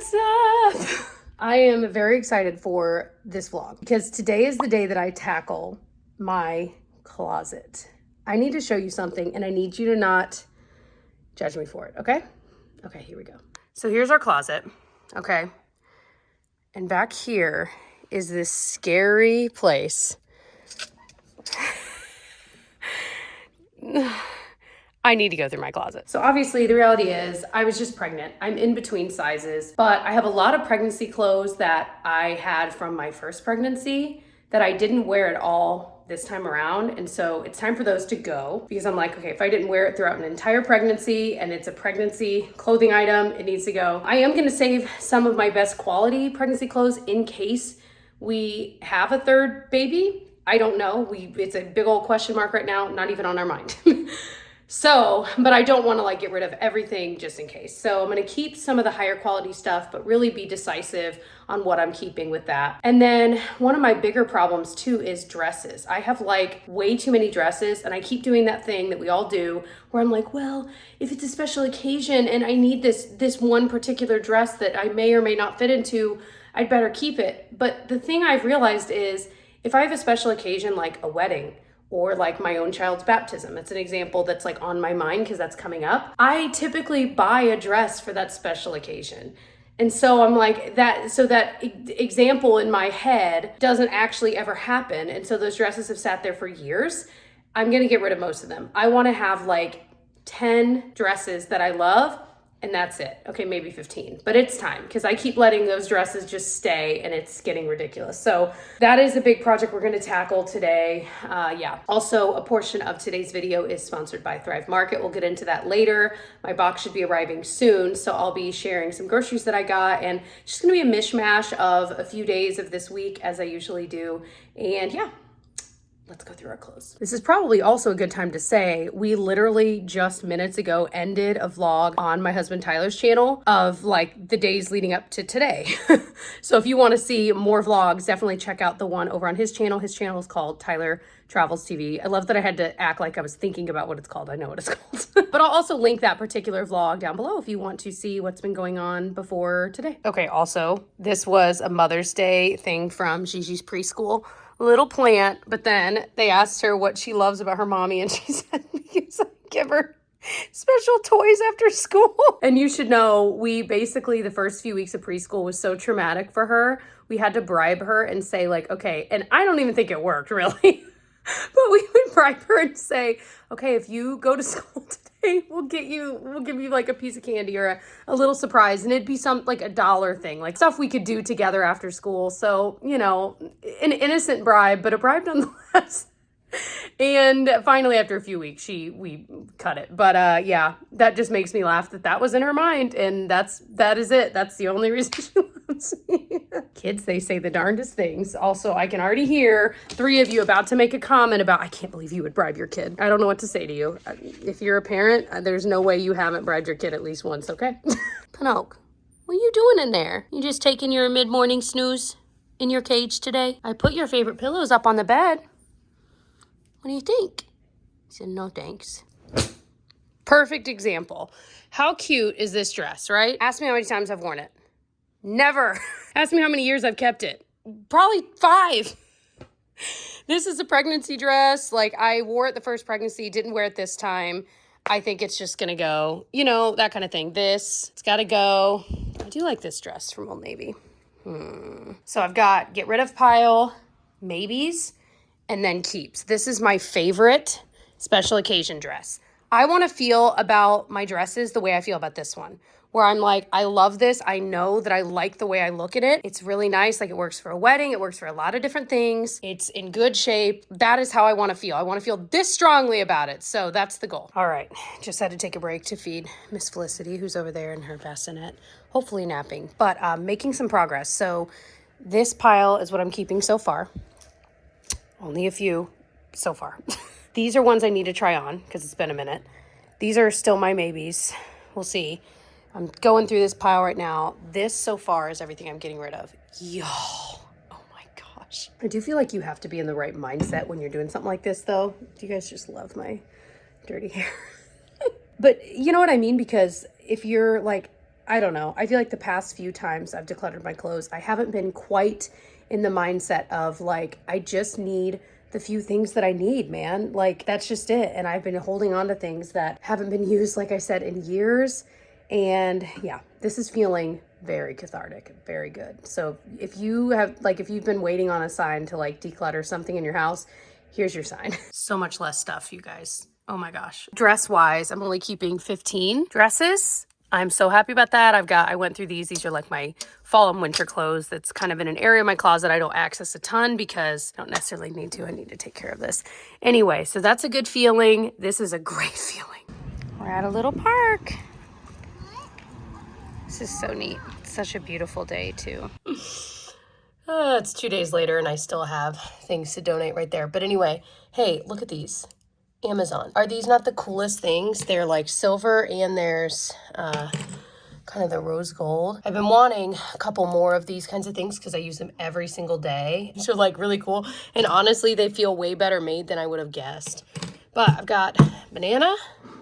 What's up? I am very excited for this vlog because today is the day that I tackle my closet. I need to show you something and I need you to not judge me for it, okay? Okay, here we go. So here's our closet, okay? And back here is this scary place. I need to go through my closet. So obviously the reality is I was just pregnant. I'm in between sizes, but I have a lot of pregnancy clothes that I had from my first pregnancy that I didn't wear at all this time around. And so it's time for those to go because I'm like, okay, if I didn't wear it throughout an entire pregnancy and it's a pregnancy clothing item, it needs to go. I am gonna save some of my best quality pregnancy clothes in case we have a third baby. I don't know, it's a big old question mark right now, not even on our mind. So, but I don't want to like get rid of everything just in case. So I'm going to keep some of the higher quality stuff, but really be decisive on what I'm keeping with that. And then one of my bigger problems too is dresses. I have like way too many dresses and I keep doing that thing that we all do where I'm like, well, if it's a special occasion and I need this one particular dress that I may or may not fit into, I'd better keep it. But the thing I've realized is if I have a special occasion like a wedding, or like my own child's baptism. It's an example that's like on my mind because that's coming up. I typically buy a dress for that special occasion. And so I'm like so that example in my head doesn't actually ever happen. And so those dresses have sat there for years. I'm gonna get rid of most of them. I wanna have like 10 dresses that I love and that's it. Okay, maybe 15, but it's time because I keep letting those dresses just stay and it's getting ridiculous. So that is a big project we're going to tackle today. Yeah. Also, a portion of today's video is sponsored by Thrive Market. We'll get into that later. My box should be arriving soon. So I'll be sharing some groceries that I got and just going to be a mishmash of a few days of this week as I usually do. And yeah. Let's go through our clothes. This is probably also a good time to say, we literally just minutes ago ended a vlog on my husband Tyler's channel of like the days leading up to today. So if you want to see more vlogs, definitely check out the one over on his channel. His channel is called Tyler Travels TV. I love that I had to act like I was thinking about what it's called. I know what it's called. But I'll also link that particular vlog down below if you want to see what's been going on before today. Okay, also, this was a Mother's Day thing from Gigi's preschool. Little plant, but then they asked her what she loves about her mommy and she said because I give her special toys after school. And you should know, we basically, the first few weeks of preschool was so traumatic for her. We had to bribe her and say like, okay, and I don't even think it worked really. But we would bribe her and say, okay, if you go to school today, we'll give you like a piece of candy or a little surprise. And it'd be some like $1 thing, like stuff we could do together after school. So, you know, an innocent bribe, but a bribe nonetheless. And finally, after a few weeks, we cut it. But yeah, that just makes me laugh that was in her mind. And that is it. That's the only reason she loves me. Kids, they say the darndest things. Also, I can already hear 3 of you about to make a comment about, I can't believe you would bribe your kid. I don't know what to say to you. If you're a parent, there's no way you haven't bribed your kid at least once, okay? Pinoc, what are you doing in there? You just taking your mid-morning snooze in your cage today? I put your favorite pillows up on the bed. What do you think? He said, no thanks. Perfect example. How cute is this dress, right? Ask me how many times I've worn it. Never. Ask me how many years I've kept it. Probably 5. This is a pregnancy dress. Like I wore it the first pregnancy, didn't wear it this time. I think it's just gonna go, you know, that kind of thing. It's gotta go. I do like this dress from Old Navy. So I've got get rid of pile, maybes, and then keeps. This is my favorite special occasion dress. I want to feel about my dresses the way I feel about this one, where I'm like, I love this. I know that I like the way I look at it. It's really nice. Like it works for a wedding. It works for a lot of different things. It's in good shape. That is how I want to feel. I want to feel this strongly about it. So that's the goal. All right. Just had to take a break to feed Miss Felicity, who's over there in her bassinet, hopefully napping, but making some progress. So this pile is what I'm keeping so far. Only a few so far. These are ones I need to try on because it's been a minute. These are still my maybes. We'll see. I'm going through this pile right now. This so far is everything I'm getting rid of. Yo, oh my gosh. I do feel like you have to be in the right mindset when you're doing something like this though. Do you guys just love my dirty hair? But you know what I mean? Because if you're like, I don't know. I feel like the past few times I've decluttered my clothes, I haven't been quite in the mindset of like, I just need the few things that I need, man. Like, that's just it. And I've been holding on to things that haven't been used, like I said, in years. And yeah, this is feeling very cathartic, very good. So if you have, like, if you've been waiting on a sign to like declutter something in your house, here's your sign. So much less stuff, you guys. Oh my gosh. Dress wise, I'm only keeping 15 dresses. I'm so happy about that. I went through these. These are like my fall and winter clothes. That's kind of in an area of my closet I don't access a ton because I don't necessarily need to. I need to take care of this. Anyway, so that's a good feeling. This is a great feeling. We're at a little park. This is so neat. It's such a beautiful day too. It's 2 days later and I still have things to donate right there. But anyway, hey, look at these. Amazon. Are these not the coolest things? They're like silver and there's kind of the rose gold. I've been wanting a couple more of these kinds of things because I use them every single day. These are like really cool. And honestly, they feel way better made than I would have guessed. But I've got banana,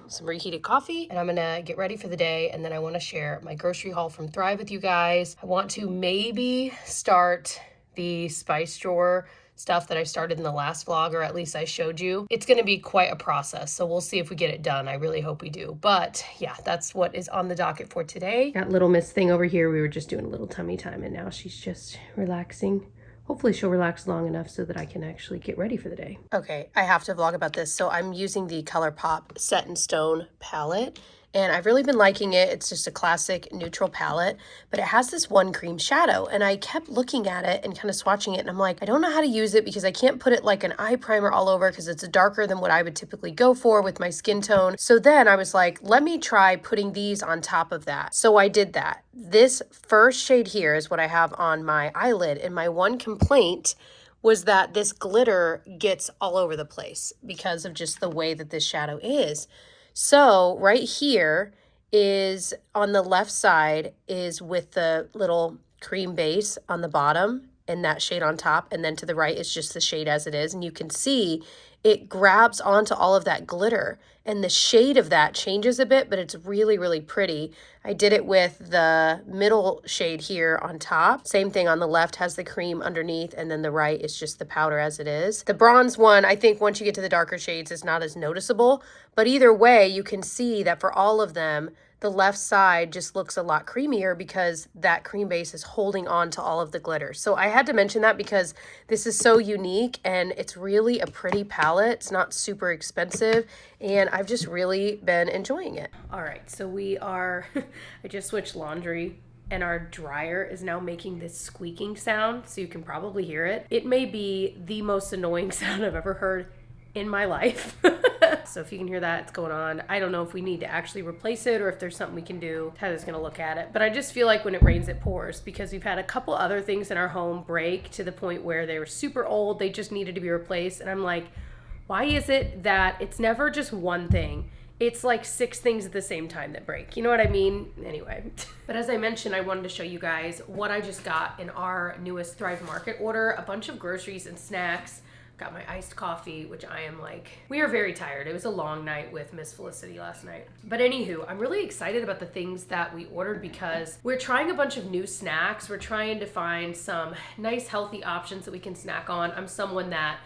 some reheated coffee, and I'm gonna get ready for the day. And then I want to share my grocery haul from Thrive with you guys. I want to maybe start the spice drawer stuff that I started in the last vlog, or at least I showed you. It's going to be quite a process, so we'll see if we get it done. I really hope we do. But yeah, that's what is on the docket for today. That little Miss thing over here, we were just doing a little tummy time, and now she's just relaxing. Hopefully she'll relax long enough so that I can actually get ready for the day. Okay, I have to vlog about this. So I'm using the ColourPop Set in Stone palette. And I've really been liking it. It's just a classic neutral palette, but it has this one cream shadow. And I kept looking at it and kind of swatching it. And I'm like, I don't know how to use it because I can't put it like an eye primer all over because it's darker than what I would typically go for with my skin tone. So then I was like, let me try putting these on top of that. So I did that. This first shade here is what I have on my eyelid. And my one complaint was that this glitter gets all over the place because of just the way that this shadow is. So right here is on the left side is with the little cream base on the bottom and that shade on top. And then to the right is just the shade as it is. And you can see it grabs onto all of that glitter and the shade of that changes a bit, but it's really, really pretty. I did it with the middle shade here on top. Same thing on the left has the cream underneath and then the right is just the powder as it is. The bronze one, I think once you get to the darker shades, it's not as noticeable, but either way, you can see that for all of them, the left side just looks a lot creamier because that cream base is holding on to all of the glitter. So I had to mention that because this is so unique and it's really a pretty palette. It's not super expensive and I've just really been enjoying it. All right, so we are, I just switched laundry and our dryer is now making this squeaking sound, so you can probably hear it. It may be the most annoying sound I've ever heard in my life. So if you can hear that, it's going on. I don't know if we need to actually replace it or if there's something we can do. Tyler's gonna look at it. But I just feel like when it rains, it pours because we've had a couple other things in our home break to the point where they were super old. They just needed to be replaced. And I'm like, why is it that it's never just one thing? It's like 6 things at the same time that break. You know what I mean? Anyway. But as I mentioned, I wanted to show you guys what I just got in our newest Thrive Market order. A bunch of groceries and snacks. Got my iced coffee, which I am like, we are very tired. It was a long night with Miss Felicity last night. But anywho, I'm really excited about the things that we ordered because we're trying a bunch of new snacks. We're trying to find some nice healthy options that we can snack on. I'm someone that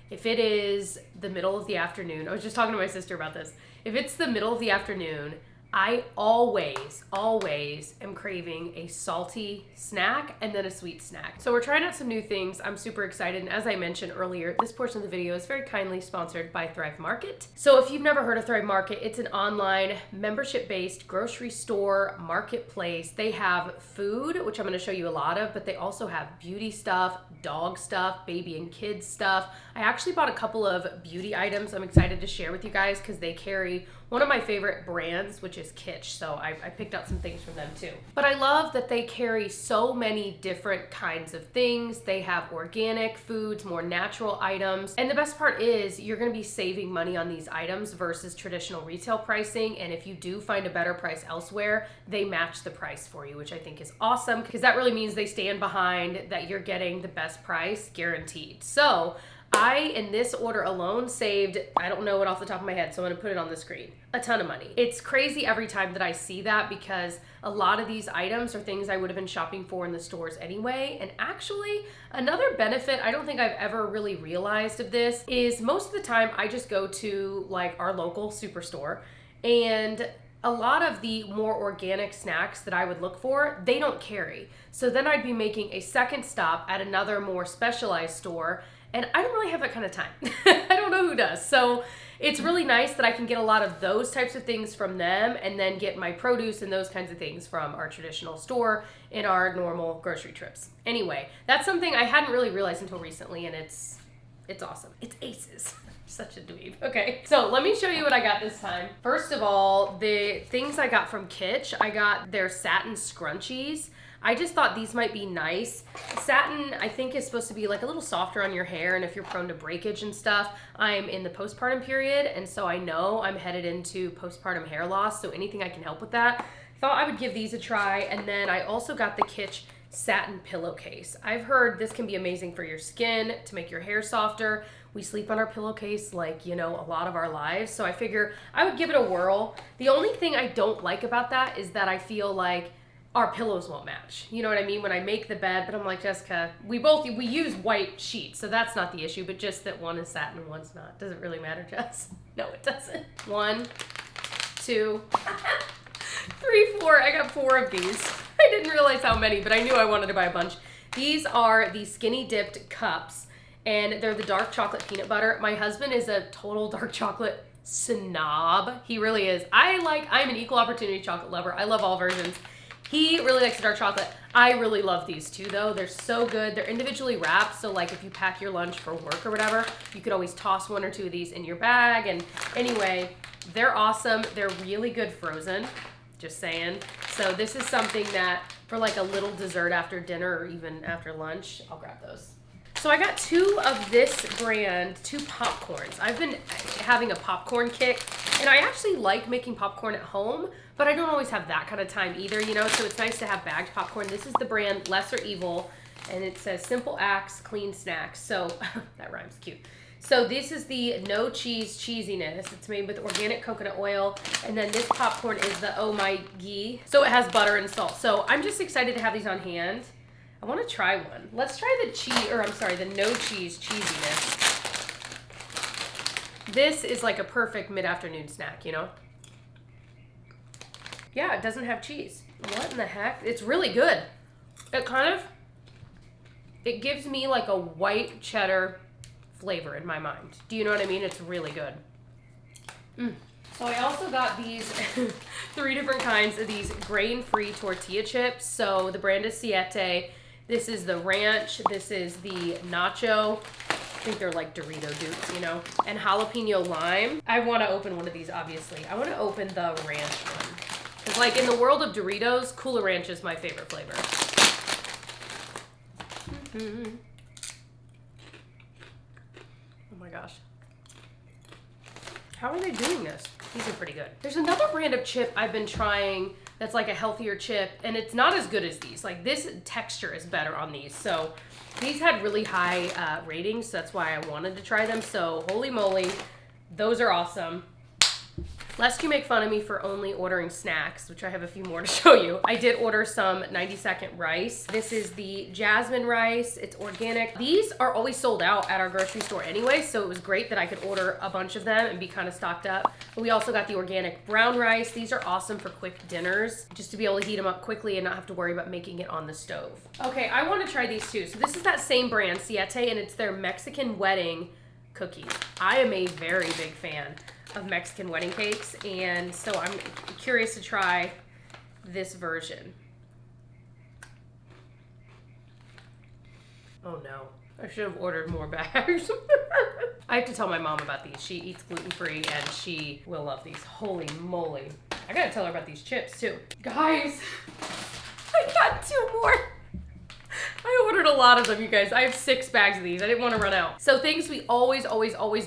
if it is the middle of the afternoon, I was just talking to my sister about this. If it's the middle of the afternoon, I always am craving a salty snack and then a sweet snack. So we're trying out some new things. I'm super excited. And as I mentioned earlier, this portion of the video is very kindly sponsored by Thrive Market. So if you've never heard of Thrive Market, it's an online membership-based grocery store marketplace. They have food, which I'm gonna show you a lot of, but they also have beauty stuff, dog stuff, baby and kids stuff. I actually bought a couple of beauty items I'm excited to share with you guys because they carry one of my favorite brands, which is Kitsch. So I picked out some things from them too. But I love that they carry so many different kinds of things. They have organic foods, more natural items. And the best part is you're gonna be saving money on these items versus traditional retail pricing. And if you do find a better price elsewhere, they match the price for you, which I think is awesome because that really means they stand behind that you're getting the best price guaranteed. So I, in this order alone, saved, I don't know it off the top of my head, so I'm gonna put it on the screen, a ton of money. It's crazy every time that I see that because a lot of these items are things I would have been shopping for in the stores anyway. And actually, another benefit I don't think I've ever really realized of this is most of the time I just go to like our local superstore, and a lot of the more organic snacks that I would look for, they don't carry. So then I'd be making a second stop at another more specialized store, and I don't really have that kind of time. I don't know who does. So it's really nice that I can get a lot of those types of things from them and then get my produce and those kinds of things from our traditional store in our normal grocery trips. Anyway, that's something I hadn't really realized until recently, and it's awesome. It's aces. Such a dweeb. Okay, so let me show you what I got this time. First of all, the things I got from Kitsch, I got their satin scrunchies. I just thought these might be nice. Satin, I think, is supposed to be like a little softer on your hair, and if you're prone to breakage and stuff. I'm in the postpartum period, and so I know I'm headed into postpartum hair loss, so anything I can help with that. Thought I would give these a try, and then I also got the Kitsch satin pillowcase. I've heard this can be amazing for your skin, to make your hair softer. We sleep on our pillowcase like, you know, a lot of our lives, so I figure I would give it a whirl. The only thing I don't like about that is that I feel like our pillows won't match. You know what I mean? When I make the bed, but I'm like, Jessica, we use white sheets, so that's not the issue, but just that one is satin and one's not. Does it really matter, Jess? No, it doesn't. 1, 2, 3, 4. I got 4 of these. I didn't realize how many, but I knew I wanted to buy a bunch. These are the skinny dipped cups, and they're the dark chocolate peanut butter. My husband is a total dark chocolate snob. He really is. I'm an equal opportunity chocolate lover. I love all versions. He really likes the dark chocolate. I really love these too, though. They're so good. They're individually wrapped, so like if you pack your lunch for work or whatever, you could always toss 1 or 2 of these in your bag. And anyway, they're awesome. They're really good frozen, just saying. So this is something that for like a little dessert after dinner or even after lunch, I'll grab those. So I got 2 of this brand, 2 popcorns. I've been having a popcorn kick, and I actually like making popcorn at home, but I don't always have that kind of time either, you know, so it's nice to have bagged popcorn. This is the brand Lesser Evil, and it says Simple Acts, Clean Snacks. So that rhymes, cute. So this is the no cheese cheesiness. It's made with organic coconut oil, and then this popcorn is the Oh My Ghee. So it has butter and salt. So I'm just excited to have these on hand. I want to try one. Let's try the no cheese cheesiness. This is like a perfect mid-afternoon snack, you know? Yeah, it doesn't have cheese. What in the heck? It's really good. It gives me like a white cheddar flavor in my mind. Do you know what I mean? It's really good. So I also got these 3 different kinds of these grain-free tortilla chips. So the brand is Siete. This is the ranch. This is the nacho. I think they're like Dorito dupes, you know, and jalapeno lime. I want to open one of these, obviously. I want to open the ranch one. Because like in the world of Doritos, Cooler Ranch is my favorite flavor. Oh my gosh. How are they doing this? These are pretty good. There's another brand of chip I've been trying that's like a healthier chip, and it's not as good as these. Like this texture is better on these. So these had really high ratings, so that's why I wanted to try them. So holy moly, those are awesome. Lest you make fun of me for only ordering snacks, which I have a few more to show you, I did order some 90-second rice. This is the jasmine rice. It's organic. These are always sold out at our grocery store anyway, so it was great that I could order a bunch of them and be kind of stocked up. But we also got the organic brown rice. These are awesome for quick dinners, just to be able to heat them up quickly and not have to worry about making it on the stove. Okay, I want to try these too. So this is that same brand, Siete, and it's their Mexican wedding cookies. I am a very big fan of Mexican wedding cakes, and so I'm curious to try this version. Oh no, I should have ordered more bags. I have to tell my mom about these. She eats gluten-free and she will love these. Holy moly. I gotta tell her about these chips too. Guys, I got 2 more. I ordered a lot of them, you guys. I have 6 bags of these. I didn't want to run out. So things we always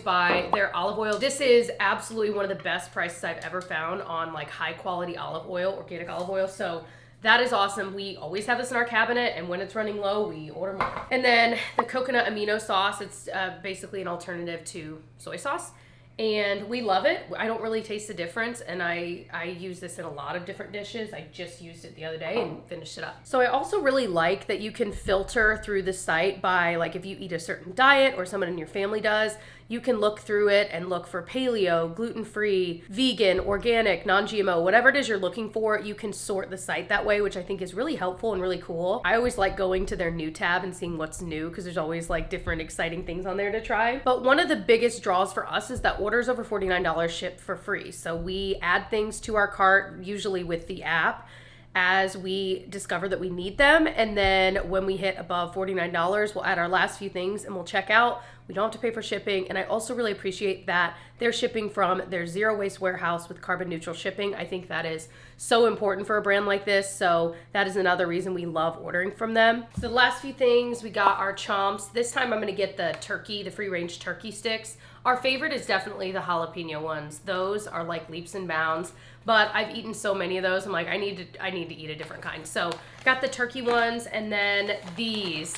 buy, their olive oil. This is absolutely one of the best prices I've ever found on like high quality olive oil, organic olive oil. So that is awesome. We always have this in our cabinet, and when it's running low, we order more. And then the coconut amino sauce, it's basically an alternative to soy sauce. And we love it. I don't really taste the difference, and I use this in a lot of different dishes. I just used it the other day and finished it up. So I also really like that you can filter through the site by, like, if you eat a certain diet or someone in your family does, you can look through it and look for paleo, gluten-free, vegan, organic, non-GMO, whatever it is you're looking for, you can sort the site that way, which I think is really helpful and really cool. I always like going to their new tab and seeing what's new because there's always like different exciting things on there to try. But one of the biggest draws for us is that orders over $49 ship for free. So we add things to our cart, usually with the app, as we discover that we need them. And then when we hit above $49, we'll add our last few things and we'll check out. We don't have to pay for shipping. And I also really appreciate that they're shipping from their zero waste warehouse with carbon neutral shipping. I think that is so important for a brand like this. So that is another reason we love ordering from them. So the last few things, we got our chomps. This time I'm gonna get the turkey, the free range turkey sticks. Our favorite is definitely the jalapeno ones. Those are like leaps and bounds, but I've eaten so many of those. I'm like, I need to eat a different kind. So got the turkey ones, and then these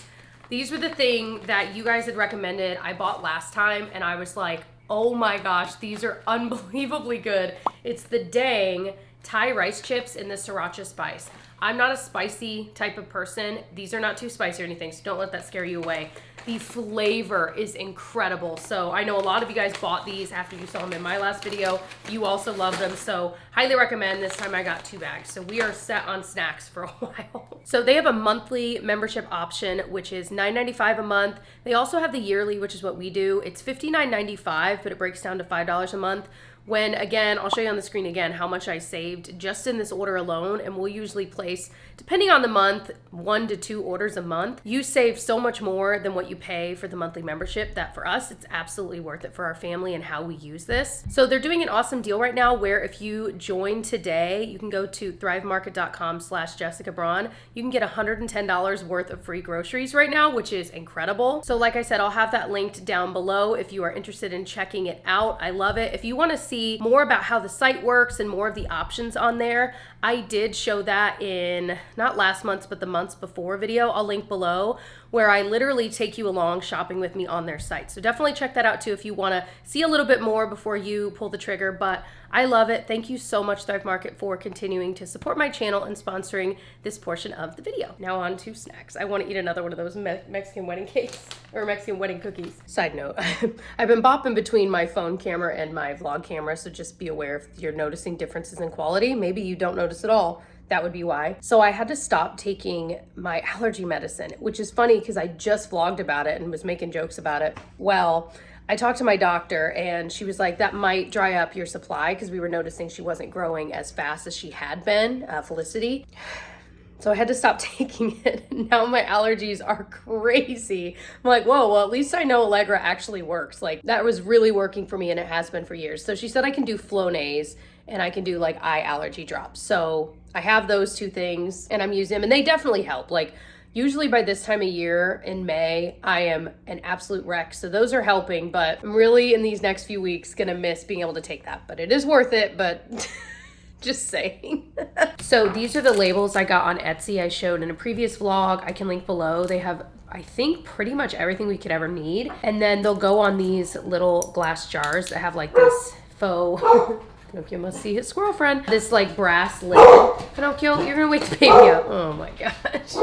were the thing that you guys had recommended. I bought last time and I was like, oh my gosh, these are unbelievably good. It's the dang Thai rice chips in the sriracha spice. I'm not a spicy type of person. These are not too spicy or anything, so don't let that scare you away. The flavor is incredible. So I know a lot of you guys bought these after you saw them in my last video. You also love them, so highly recommend. This time I got 2 bags. So we are set on snacks for a while. So they have a monthly membership option, which is $9.95 a month. They also have the yearly, which is what we do. It's $59.95, but it breaks down to $5 a month. When, again, I'll show you on the screen again how much I saved just in this order alone, and we'll usually place, depending on the month, 1 to 2 orders a month. You save so much more than what you pay for the monthly membership that for us, it's absolutely worth it for our family and how we use this. So they're doing an awesome deal right now where if you join today, you can go to thrivemarket.com/Jessica Braun. You can get $110 worth of free groceries right now, which is incredible. So like I said, I'll have that linked down below if you are interested in checking it out. I love it. If you want to see more about how the site works and more of the options on there, I did show that in not last month's but the months before video. I'll link below, where I literally take you along shopping with me on their site. So definitely check that out too if you want to see a little bit more before you pull the trigger. But I love it. Thank you so much, Thrive Market, for continuing to support my channel and sponsoring this portion of the video. Now on to snacks. I want to eat another one of those Mexican wedding cakes or Mexican wedding cookies. Side note, I've been bopping between my phone camera and my vlog camera, so just be aware if you're noticing differences in quality. Maybe you don't notice at all. That would be why. So I had to stop taking my allergy medicine, which is funny because I just vlogged about it and was making jokes about it. Well, I talked to my doctor and she was like, that might dry up your supply, because we were noticing she wasn't growing as fast as she had been, Felicity. So I had to stop taking it. Now my allergies are crazy. I'm like, whoa, well, at least I know Allegra actually works. Like, that was really working for me, and it has been for years. So she said I can do Flonase and I can do like eye allergy drops. So I have those 2 things and I'm using them, and they definitely help. Like, usually by this time of year in May, I am an absolute wreck. So those are helping, but I'm really in these next few weeks gonna miss being able to take that, but it is worth it, but just saying. So these are the labels I got on Etsy. I showed in a previous vlog. I can link below. They have, I think, pretty much everything we could ever need. And then they'll go on these little glass jars that have like this faux Pinocchio must see his squirrel friend. This like brass lid. Pinocchio, you're gonna wake the baby up. Oh my gosh.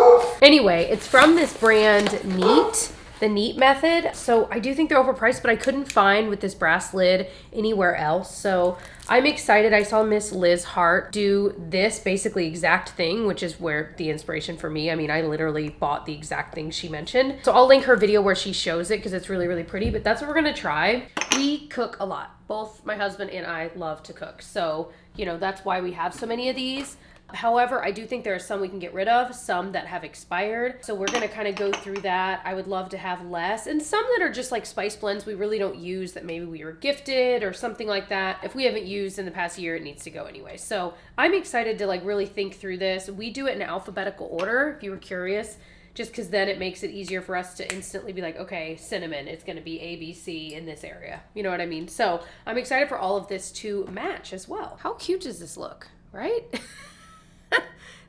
Anyway, it's from this brand Neat, the Neat method. So I do think they're overpriced, but I couldn't find with this brass lid anywhere else. So I'm excited. I saw Miss Liz Hart do this basically exact thing, which is where the inspiration for me. I mean, I literally bought the exact thing she mentioned. So I'll link her video where she shows it because it's really, really pretty, but that's what we're gonna try. We cook a lot. Both my husband and I love to cook. So, you know, that's why we have so many of these. However, I do think there are some we can get rid of, some that have expired. So we're gonna kind of go through that. I would love to have less, and some that are just like spice blends we really don't use that maybe we were gifted or something like that. If we haven't used in the past year, it needs to go anyway. So I'm excited to like really think through this. We do it in alphabetical order, if you were curious, just because then it makes it easier for us to instantly be like, okay, cinnamon, it's gonna be A, B, C in this area. You know what I mean? So I'm excited for all of this to match as well. How cute does this look, right?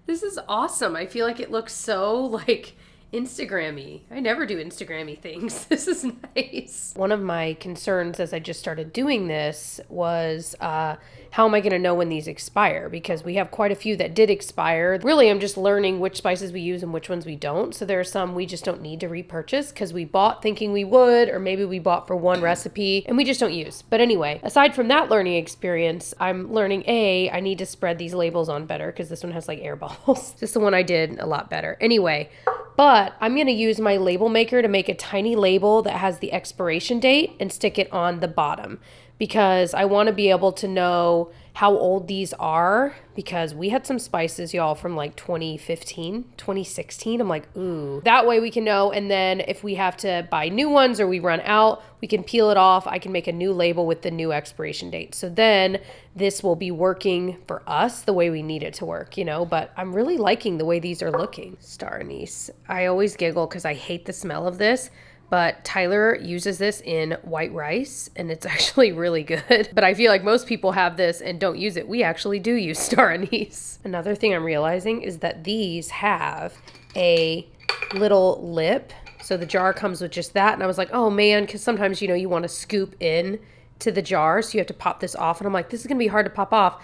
This is awesome. I feel like it looks so like Instagram-y. I never do Instagram-y things. This is nice. One of my concerns as I just started doing this was how am I going to know when these expire? Because we have quite a few that did expire. Really, I'm just learning which spices we use and which ones we don't. So there are some we just don't need to repurchase because we bought thinking we would, or maybe we bought for one recipe and we just don't use. But anyway, aside from that learning experience, I'm learning I need to spread these labels on better because this one has like air bubbles. This is the one I did a lot better. Anyway, but I'm going to use my label maker to make a tiny label that has the expiration date and stick it on the bottom because I want to be able to know how old these are because we had some spices, y'all, from like 2015, 2016. I'm like, ooh, that way we can know. And then if we have to buy new ones or we run out, we can peel it off. I can make a new label with the new expiration date. So then this will be working for us the way we need it to work, you know, but I'm really liking the way these are looking. Star anise. I always giggle because I hate the smell of this. But Tyler uses this in white rice and it's actually really good. But I feel like most people have this and don't use it. We actually do use star anise. Another thing I'm realizing is that these have a little lip. So the jar comes with just that. And I was like, oh man, because sometimes, you know, you want to scoop in to the jar. So you have to pop this off. And I'm like, this is going to be hard to pop off.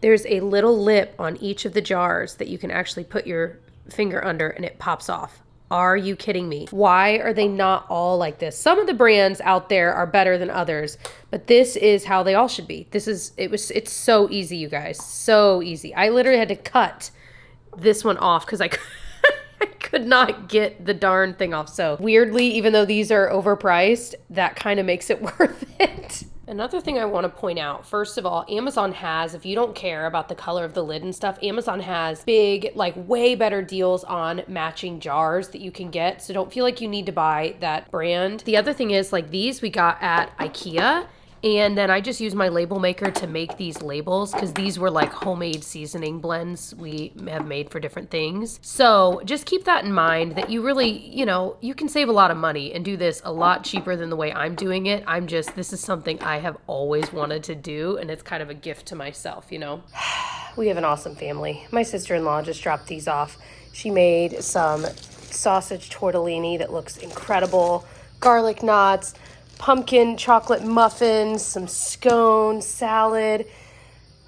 There's a little lip on each of the jars that you can actually put your finger under and it pops off. Are you kidding me? Why are they not all like this? Some of the brands out there are better than others, but this is how they all should be. It's so easy, you guys. So easy. I literally had to cut this one off because I could not get the darn thing off. So weirdly, even though these are overpriced, that kind of makes it worth it. Another thing I want to point out, first of all, Amazon has, if you don't care about the color of the lid and stuff, Amazon has big, like way better deals on matching jars that you can get. So don't feel like you need to buy that brand. The other thing is like these we got at IKEA. And then I just use my label maker to make these labels because these were like homemade seasoning blends we have made for different things. So just keep that in mind that you really, you know, you can save a lot of money and do this a lot cheaper than the way I'm doing it. This is something I have always wanted to do and it's kind of a gift to myself, you know. We have an awesome family. My sister-in-law just dropped these off. She made some sausage tortellini that looks incredible, garlic knots, pumpkin chocolate muffins, some scones, salad.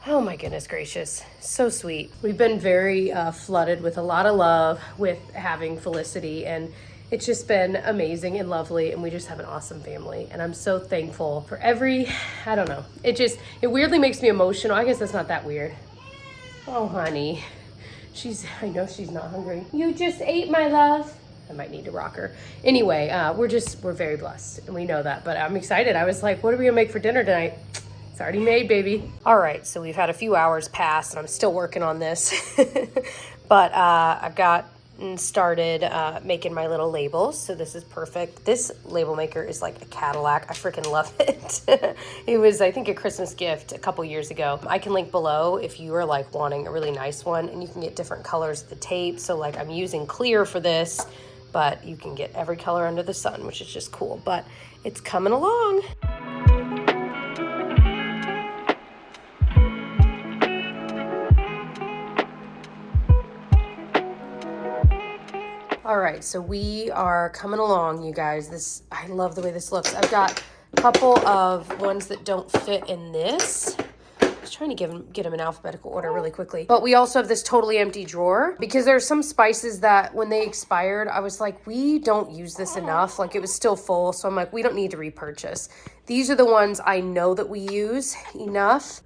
Oh my goodness gracious, so sweet. We've been very flooded with a lot of love with having Felicity, and it's just been amazing and lovely, and we just have an awesome family, and I'm so thankful for I don't know, it weirdly makes me emotional. I guess that's not that weird. Oh honey, I know she's not hungry. You just ate, my love. I might need to rock her. Anyway, we're very blessed and we know that, but I'm excited. I was like, what are we gonna make for dinner tonight? It's already made, baby. All right, so we've had a few hours pass and I'm still working on this, but I've got started making my little labels. So this is perfect. This label maker is like a Cadillac. I freaking love it. It was, I think, a Christmas gift a couple years ago. I can link below if you are like wanting a really nice one, and you can get different colors of the tape. So like I'm using clear for this, but you can get every color under the sun, which is just cool. But it's coming along. All right, so we are coming along, you guys. I love the way this looks. I've got a couple of ones that don't fit in this. I was trying to get them in alphabetical order really quickly. But we also have this totally empty drawer because there are some spices that when they expired, I was like, we don't use this enough. Like it was still full. So I'm like, we don't need to repurchase. These are the ones I know that we use enough.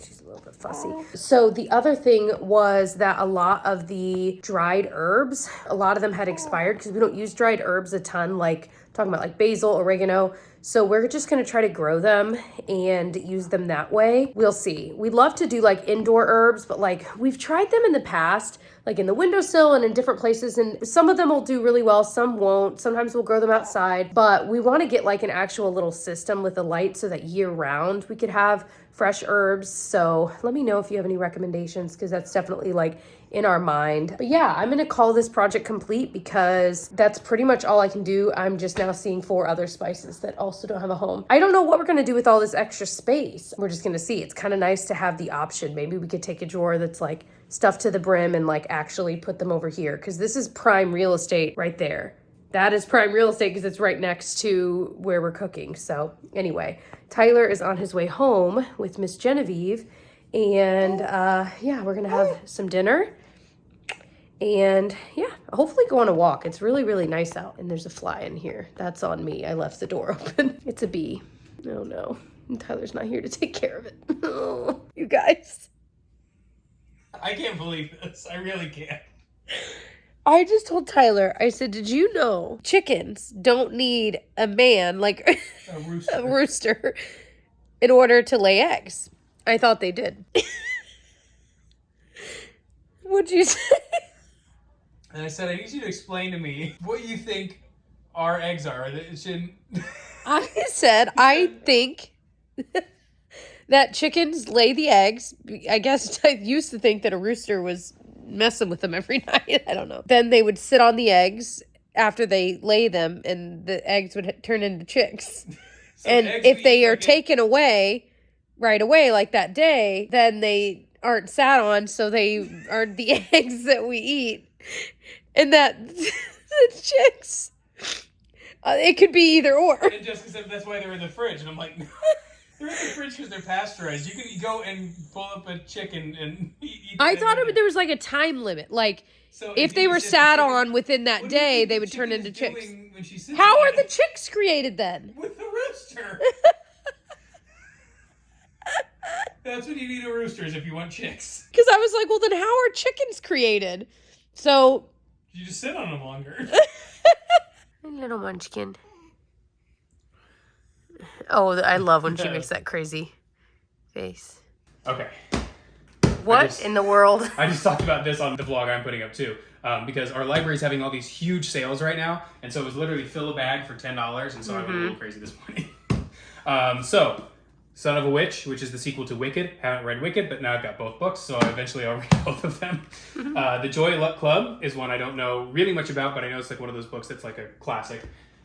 She's a little bit fussy. So the other thing was that a lot of the dried herbs, a lot of them had expired because we don't use dried herbs a ton, like talking about like basil, oregano. So we're just going to try to grow them and use them that way. We'll see. We love to do like indoor herbs, but like we've tried them in the past, like in the windowsill and in different places. And some of them will do really well. Some won't. Sometimes we'll grow them outside, but we want to get like an actual little system with a light so that year round we could have fresh herbs. So let me know if you have any recommendations, because that's definitely like in our mind. But yeah, I'm gonna call this project complete because that's pretty much all I can do. I'm just now seeing 4 other spices that also don't have a home. I don't know what we're gonna do with all this extra space. We're just gonna see. It's kind of nice to have the option. Maybe we could take a drawer that's like stuff to the brim and like actually put them over here, because this is prime real estate right there. That is prime real estate because it's right next to where we're cooking. So anyway, Tyler is on his way home with Miss Genevieve, and yeah, we're gonna have some dinner. And yeah, hopefully go on a walk. It's really, really nice out. And there's a fly in here. That's on me. I left the door open. It's a bee. Oh no. And Tyler's not here to take care of it. Oh, you guys. I can't believe this. I really can't. I just told Tyler, I said, did you know chickens don't need a man, like a rooster, in order to lay eggs? I thought they did. What'd you say? And I said, I need you to explain to me what you think our eggs are. That it shouldn't... I said, I think that chickens lay the eggs. I guess I used to think that a rooster was messing with them every night. I don't know. Then they would sit on the eggs after they lay them, and the eggs would turn into chicks. So and if they are taken away right away, like that day, then they aren't sat on, so they are the eggs that we eat. And that the chicks, it could be either or. And Jessica said that's why they're in the fridge. And I'm like, no, they're in the fridge because they're pasteurized. You can go and pull up a chicken and eat I thought there was like a time limit. Like, so if they were sat on within that day, they would turn into chicks. How are the chicks created then? With the rooster. That's when you need a rooster, is if you want chicks. Because I was like, well, then how are chickens created? So... You just sit on them longer. Little munchkin. Oh, I love when she makes that crazy face. Okay. What in the world? I just talked about this on the vlog I'm putting up too. Because our library is having all these huge sales right now. And so it was literally fill a bag for $10. And so I went a little crazy this morning. So... Son of a Witch, which is the sequel to Wicked. Haven't read Wicked, but now I've got both books, so eventually I'll read both of them. The Joy Luck Club is one I don't know really much about, but I know it's like one of those books that's like a classic.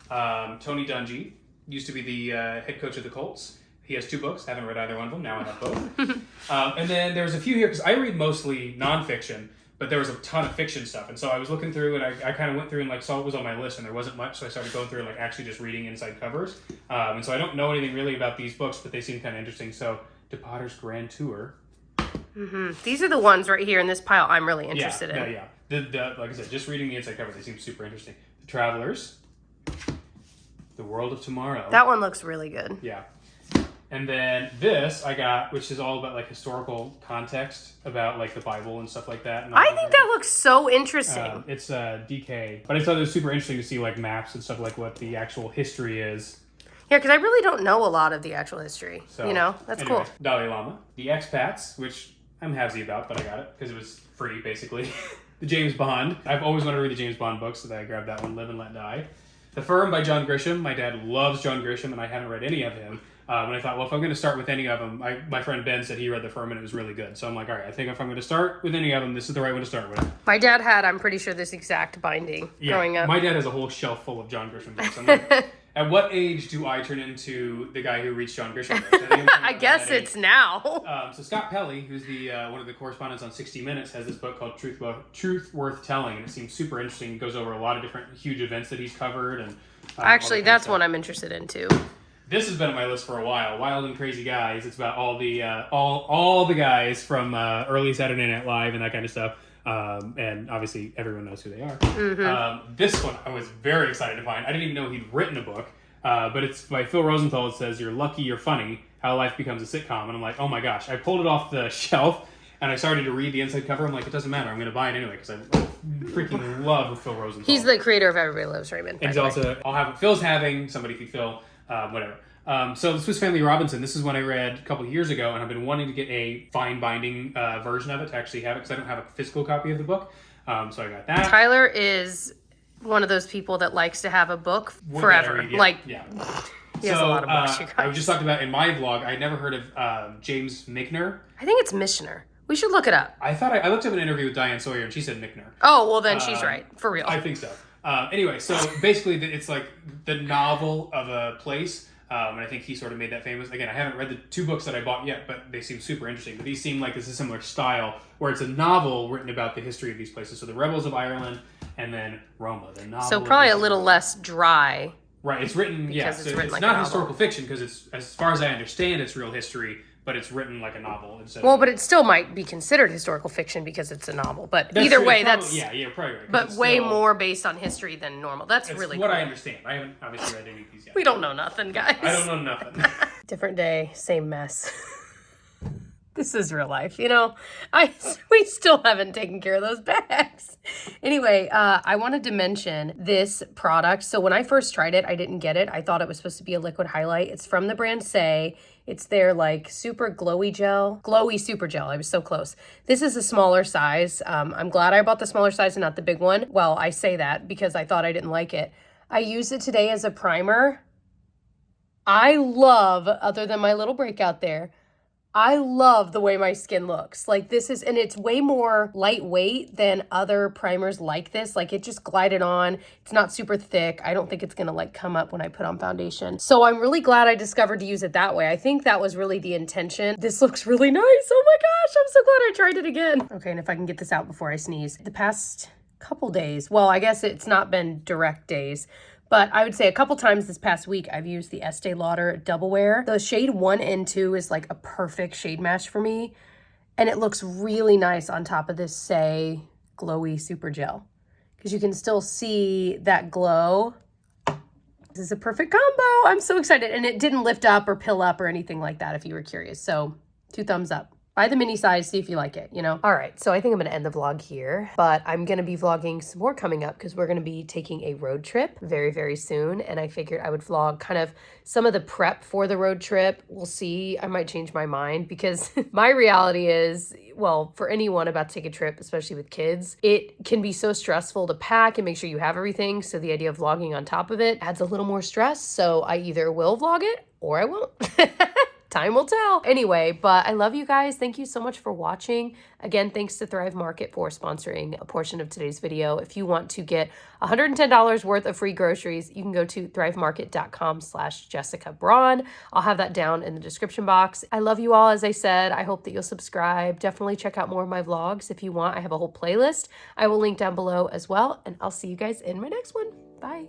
Tony Dungy used to be the head coach of the Colts. He has 2 books. Haven't read either one of them. Now I have both. And then there's a few here, because I read mostly nonfiction, but there was a ton of fiction stuff. And so I was looking through, and I kind of went through and like saw what was on my list, and there wasn't much, so I started going through and like actually just reading inside covers. And so I don't know anything really about these books, but they seem kind of interesting. So De Potter's Grand Tour. These are the ones right here in this pile I'm really interested in. Yeah. The like I said, just reading the inside cover, they seem super interesting. The Travelers. The World of Tomorrow. That one looks really good. Yeah. And then this I got, which is all about like historical context about like the Bible and stuff like that. And I think that looks so interesting. It's DK, but I thought it was super interesting to see like maps and stuff like what the actual history is. Yeah, because I really don't know a lot of the actual history. So, that's anyway, cool. Dalai Lama, The Expats, which I'm halvesy about, but I got it because it was free basically. The James Bond. I've always wanted to read the James Bond books, so I grabbed that one, Live and Let Die. The Firm by John Grisham. My dad loves John Grisham, and I haven't read any of him. And I thought, well, if I'm going to start with any of them, my friend Ben said he read The Firm and it was really good. So I'm like, all right, I think if I'm going to start with any of them, this is the right one to start with. My dad had, I'm pretty sure, this exact binding growing up. My dad has a whole shelf full of John Grisham books. I'm like, at what age do I turn into the guy who reads John Grisham books? I guess it's now. So Scott Pelley, who's the one of the correspondents on 60 Minutes, has this book called Truth Worth Telling, and it seems super interesting. It goes over a lot of different huge events that he's covered. And actually, that's one I'm interested in too. This has been on my list for a while. Wild and Crazy Guys. It's about all the all the guys from early Saturday Night Live and that kind of stuff. And obviously everyone knows who they are. This one I was very excited to find. I didn't even know he'd written a book, but it's by Phil Rosenthal. It says, "You're lucky, you're funny: How Life Becomes a Sitcom." And I'm like, oh my gosh! I pulled it off the shelf and I started to read the inside cover. I'm like, it doesn't matter. I'm going to buy it anyway because I freaking love Phil Rosenthal. He's the creator of Everybody Loves Raymond. And he's also Phil's having somebody feed Phil. Whatever. So the Swiss Family Robinson, this is one I read a couple of years ago, and I've been wanting to get a fine binding version of it to actually have it, because I don't have a physical copy of the book. So I got that. Tyler is one of those people that likes to have a book forever. He has a lot of books, you guys. I just talked about in my vlog, I never heard of James Michener. I think it's Michener. We should look it up. I looked up an interview with Diane Sawyer, and she said Michener. Oh, well then she's right. For real. I think so. Anyway, so basically it's like the novel of a place. And I think he sort of made that famous. Again, I haven't read the 2 books that I bought yet, but they seem super interesting. But these seem like it's a similar style, where it's a novel written about the history of these places. So the rebels of Ireland, and then Roma, the novel. So probably a little less dry. Right, it's written, Because so it's written it's like not a historical fiction, because it's, as far as I understand, it's real history, but it's written like a novel instead Well, of... but it still might be considered historical fiction because it's a novel. But That's either true, way, probably, that's... Yeah, you're probably right. But it's way still, more based on history than normal. That's It's really what cool. I understand. I haven't obviously read any of these yet. We don't know nothing, guys. I don't know nothing. Different day, same mess. This is real life, you know. We still haven't taken care of those bags. Anyway, I wanted to mention this product. So when I first tried it, I didn't get it. I thought it was supposed to be a liquid highlight. It's from the brand Say. It's their like super glowy super gel. I was so close. This is a smaller size. I'm glad I bought the smaller size and not the big one. Well, I say that because I thought I didn't like it. I used it today as a primer. I love, other than my little breakout there, I love the way my skin looks. Like this is, and it's way more lightweight than other primers like this. Like it just glided on. It's not super thick. I don't think it's gonna like come up when I put on foundation. So I'm really glad I discovered to use it that way. I think that was really the intention. This looks really nice. Oh my gosh, I'm so glad I tried it again. Okay, and if I can get this out before I sneeze. The past couple days, well, I guess it's not been direct days, but I would say a couple times this past week, I've used the Estee Lauder Double Wear. The shade 1 and 2 is like a perfect shade match for me. And it looks really nice on top of this Say Glowy Super Gel. Because you can still see that glow. This is a perfect combo. I'm so excited. And it didn't lift up or pill up or anything like that if you were curious. So 2 thumbs up. Buy the mini size, see if you like it, you know? All right, so I think I'm gonna end the vlog here, but I'm gonna be vlogging some more coming up because we're gonna be taking a road trip very, very soon. And I figured I would vlog kind of some of the prep for the road trip. We'll see, I might change my mind because my reality is, well, for anyone about to take a trip, especially with kids, it can be so stressful to pack and make sure you have everything. So the idea of vlogging on top of it adds a little more stress. So I either will vlog it or I won't. Time will tell. Anyway, but I love you guys. Thank you so much for watching. Again, thanks to Thrive Market for sponsoring a portion of today's video. If you want to get $110 worth of free groceries, you can go to thrivemarket.com/Jessica Braun. I'll have that down in the description box. I love you all, as I said. I hope that you'll subscribe. Definitely check out more of my vlogs if you want. I have a whole playlist. I will link down below as well, and I'll see you guys in my next one. Bye.